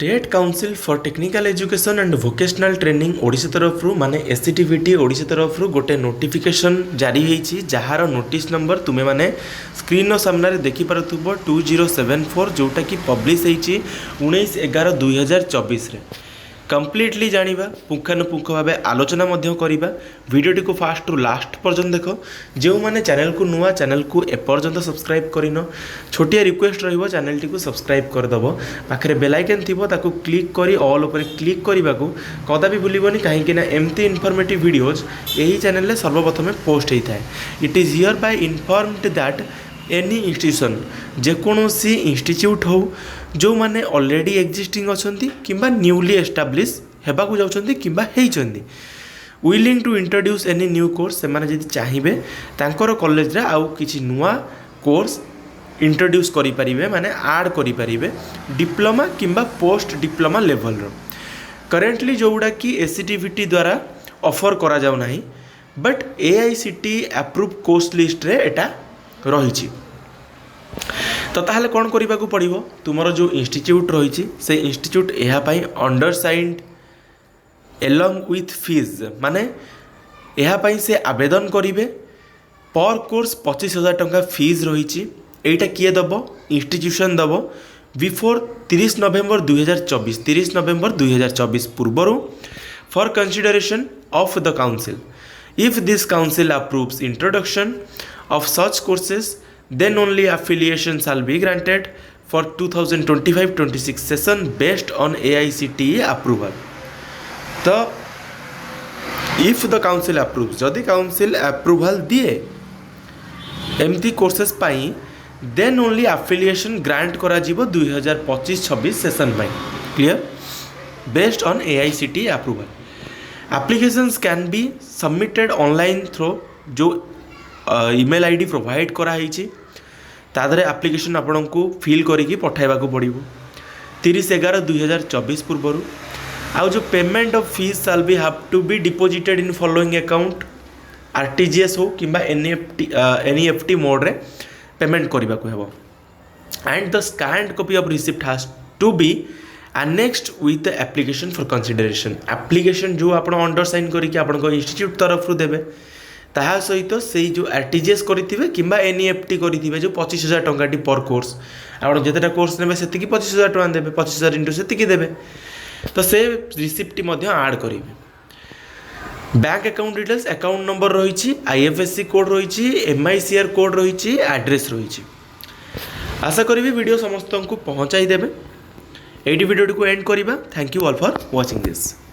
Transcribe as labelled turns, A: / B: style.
A: State council for technical education and vocational training Odisha तरफ माने एससीटीवीटी ओडिशा तरफ गोटे नोटिफिकेशन जारी होईछि जहार नोटिस नंबर तुमे माने स्क्रीन सामने देखि पारुथबो 2074 जोटा कि पब्लिश होईछि 19/11/2024 रे कम्प्लीटली जानिबा पुंखानुपुंख भाव आलोचना मध्य करिबा वीडियोटी को फास्ट रु लास्ट पर्यंत देख जो माने चैनल को नुआ चैनल को एपर्यंत सब्सक्राइब करिनो छोटिया रिक्वेस्ट रहिबो चैनल टी को सब्सक्राइब कर दबो पाखरे बेल आइकन थिबो ताको क्लिक करी ऑल ऊपर क्लिक करबा को कदा भी भूलिबोनी काहे कि ना एमती इन्फॉर्मेटिव वीडियोज एही चैनल रे सर्वप्रथम पोस्ट होता है it is hereby informed that any institution जेकोसी इंस्टीट्यूट हो जो माने ऑलरेडी एग्जिस्टिंग अछंती किंबा न्यूली एस्टाब्लिश हेबा को जाउछंती किंबा हेइछंती willing to introduce any new course से माने जदि चाहिबे तांकर कॉलेज रे आउ किछि नुवा कोर्स इंट्रोड्यूस करि परिबे माने ऐड करि परिबे डिप्लोमा किंबा पोस्ट डिप्लोमा लेवल रो करेंटली जोउडा कि एससीटीवीटी द्वारा ऑफर करा जाउ नाही but AICT approve course list रे एटा रही तो ताहले कौन करने को पड़ो तुमर जो इंस्टीट्यूट रही से इंस्टीट्यूट यापाई अंडरसाइंड एलंग विथ फीस माने यापाई से आवेदन करेंगे पर कोर्स 25,000 टंका फीस रही एटा किए दब इंस्टीट्यूशन दब बिफोर 30 नवेम्बर 2024 30 नवेम्बर 2024 पूर्वर for consideration of the council if this council approves introduction of such courses then only affiliation shall be granted for 2025-26 session based on AICTE approval तो if the council approves जदि council approval दिए एमती courses पाई then only affiliation grant करा जीवो 2025-26 session pi clear based on AICTE approval applications can be submitted online through जो email ID provide कराई तादरे application आपण को फिल करिकी पठाइबा पड़ो 30/11/2024 पूर्वर आउ जो payment of fees shall be have to be deposited in following account RTGS हो किंबा एनईएफटी मोड रे पेमेंट करबा को हेबो and the scanned copy of receipt has to be annexed with the application for consideration application जो आपण undersigned करिकी आपण इंस्टीट्यूट तरफ रु देबे ताहा सहित से जो आरटीजीएस करिथिबे किंबा एनईएफटी करिथिबे जो 25,000 टंका पर कोर्स आपण जेतेटा कोर्स नेबे सेतिकी 25,000 टंका देबे 25,000 इंटू सेतिकी देबे तो से रिसिप्ट मध्ये ऐड करिवे bank account details account number रही आईएफएससी कोड रही एमआईसीआर कोड रही एड्रेस रही आशा करी वीडियो समस्त को पहुँचाई देबे एडी वीडियो को एंड करिबा thank you all for watching this.